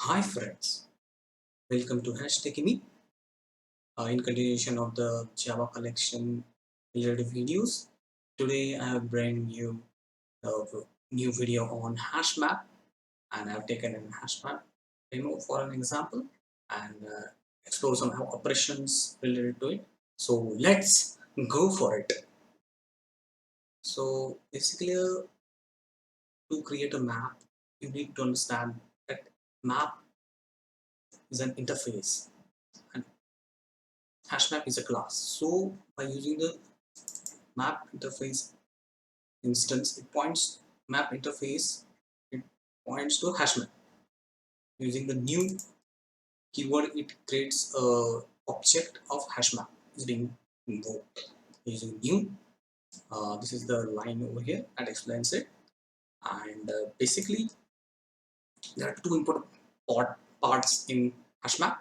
Hi friends, welcome to #me. In continuation of the Java collection related videos, today I have bring you a new video on HashMap, and I've taken an HashMap demo for an example and explore some operations related to it. So let's go for it. So basically, to create a map, you need to understand that map is an interface and HashMap is a class. So by using the map interface instance, it points to HashMap. Using the new keyword, it creates a object of HashMap is being invoked. Using new, this is the line over here that explains it. And basically, there are two important parts in HashMap.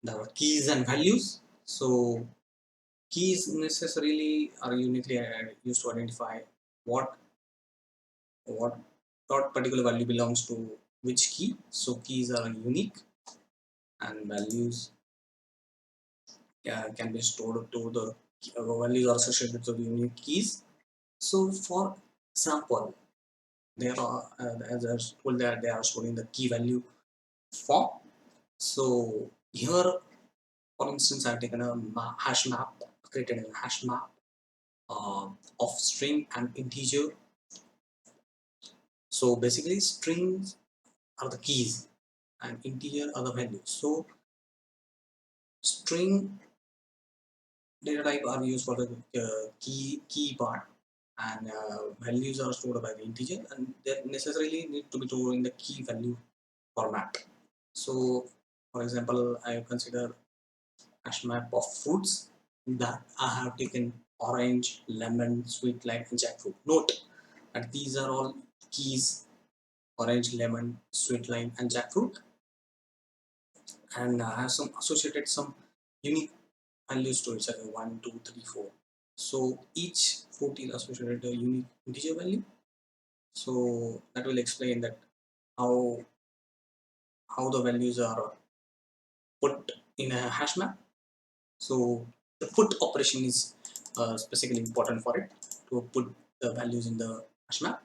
There are keys and values. So keys necessarily are uniquely used to identify what what particular value belongs to which key. So keys are unique and values can be stored to the values are associated to the unique keys. So for example, there are as I told that they are storing the key value form. So here, for instance, I've taken a hash map, created a hash map of string and integer. So basically, strings are the keys and integer are the values. So string data type are used for the key part, and values are stored by the integer, and they necessarily need to be stored in the key value format. So for example, I consider hash map of fruits that I have taken orange, lemon, sweet lime, and jackfruit. Note that these are all keys: orange, lemon, sweet lime, and jackfruit, and I have some associated some unique values to it, like 1, 2, 3, 4. So each fruit is associated a unique integer value. So that will explain that how the values are put in a hash map. So the put operation is specifically important for it to put the values in the hash map.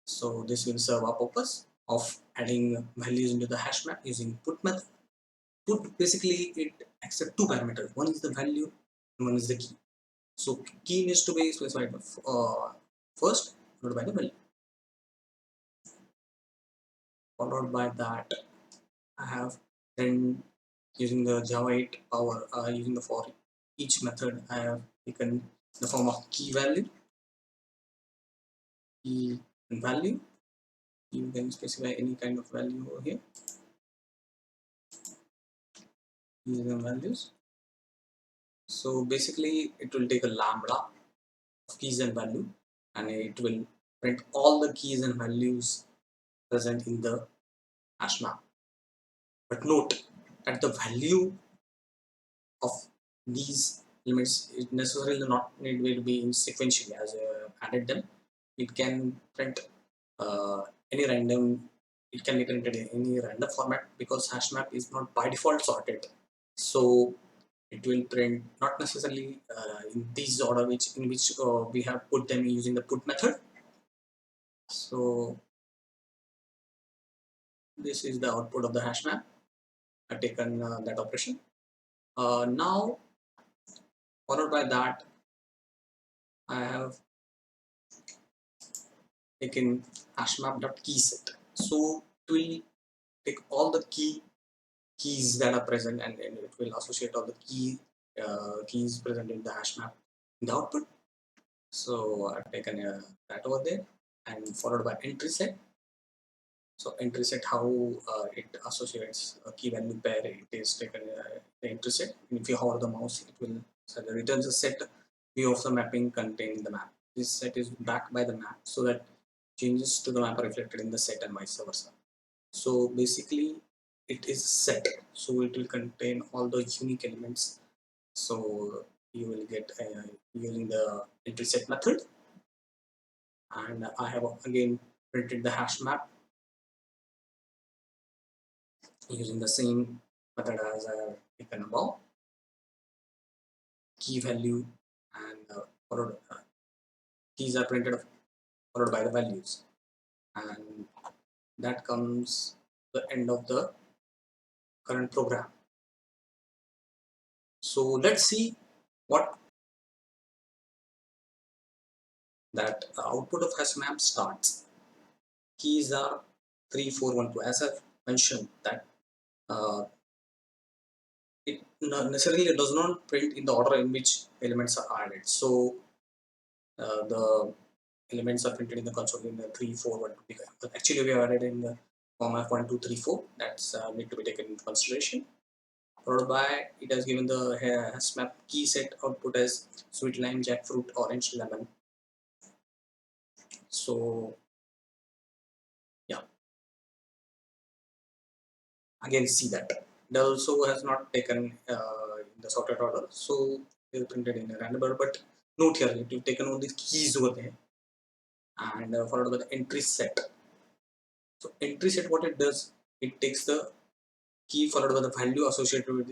So this will serve our purpose of adding values into the hash map using put method. Put basically it accepts two parameters. One is the value and one is the key. So key needs to be specified first, followed by the value. Followed by that, I have then using the Java 8 power, using the for each method, I have taken the form of key and value. You can specify any kind of value over here, keys and values. So basically, it will take a lambda of keys and value, and it will print all the keys and values present in the hash map. But note that the value of these elements is necessarily not need to be in sequentially as added them. It can print uh, any random. It can be printed in any random format because hash map is not by default sorted. So it will print not necessarily in this order in which we have put them using the put method. So this is the output of the hash map. I've taken that operation. Now followed by that, I have taken hashmap.keyset. So it will take all the keys that are present, and it will associate all the keys present in the hash map in the output. So I've taken that over there, and followed by entrySet. So entrySet, how it associates a key value pair, it is taken the entrySet. If you hover the mouse, it will returns a set view of the mapping contained in the map. This set is backed by the map, so that changes to the map are reflected in the set and vice versa. So basically, it is set, so it will contain all the unique elements. So you will get using the entrySet method, and I have again printed the hash map using the same method as I have taken above. Key value and followed, keys are printed followed by the values, and that comes the end of the current program. So let's see what that output of HashMap starts. Keys are 3412. As I've mentioned that uh, it necessarily does not print in the order in which elements are added. So the elements are printed in the console in the 3 4 1 2 3. But actually we have added in the format 1 2 3 4. That's need to be taken into consideration. Followed by it has given the HashMap key set output as sweet lime, jackfruit, orange, lemon. So yeah, again see that it also has not taken in the sorted order, so they printed in a random order. But note here, you've taken all these keys over there and followed by the entry set. So entry set, what it does, it takes the key followed by the value associated with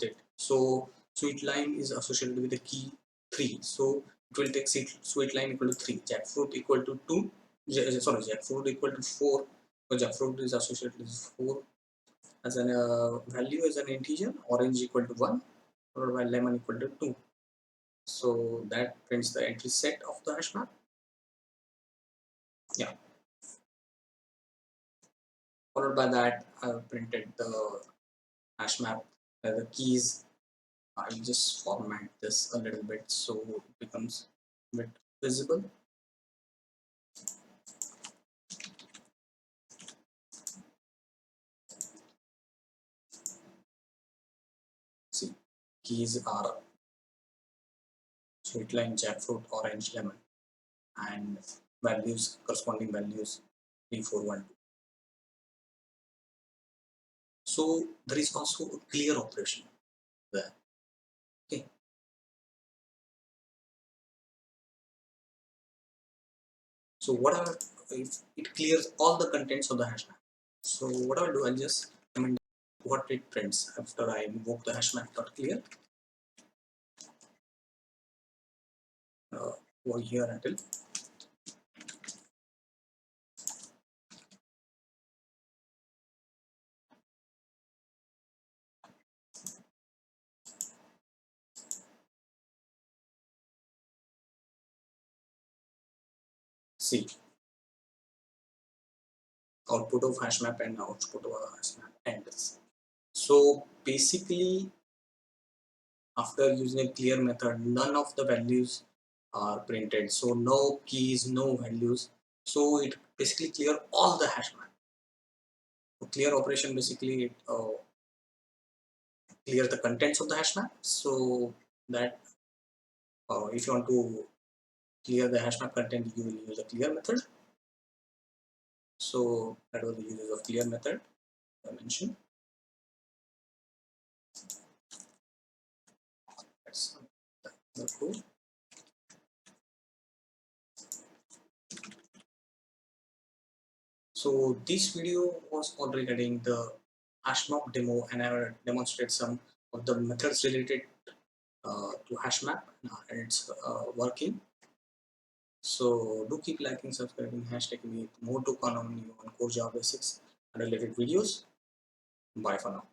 it. So sweet lime is associated with the key 3, so it will take sweet lime equal to 3, jackfruit equal to 2, sorry, jackfruit equal to 4, because jackfruit is associated with 4 as an value as an integer, orange equal to 1, followed by lemon equal to 2. So that prints the entry set of the hash map. Yeah. Followed by that, I've printed the hash map. The keys, I'll just format this a little bit so it becomes a bit visible. See, keys are sweet lime, jackfruit, orange, lemon, and values, corresponding values 3 4 1 2. So there is also a clear operation there. Okay. So what I'll, if it clears all the contents of the hash map. So what I'll do, I'll just comment what it prints after I invoke the hash map.clear over here until see output of hash map and output of hash map ends. So basically, after using a clear method, none of the values are printed. So no keys, no values. So it basically clear all the hash map. So clear operation basically it clear the contents of the hash map. So that if you want to clear the hash map content, you will use a clear method. So that was the uses of clear method I mentioned. That's the code. So this video was all regarding the HashMap demo, and I will demonstrate some of the methods related to HashMap and its working. So do keep liking, subscribing, hashtagging me. More to come on Core Java basics and related videos. Bye for now.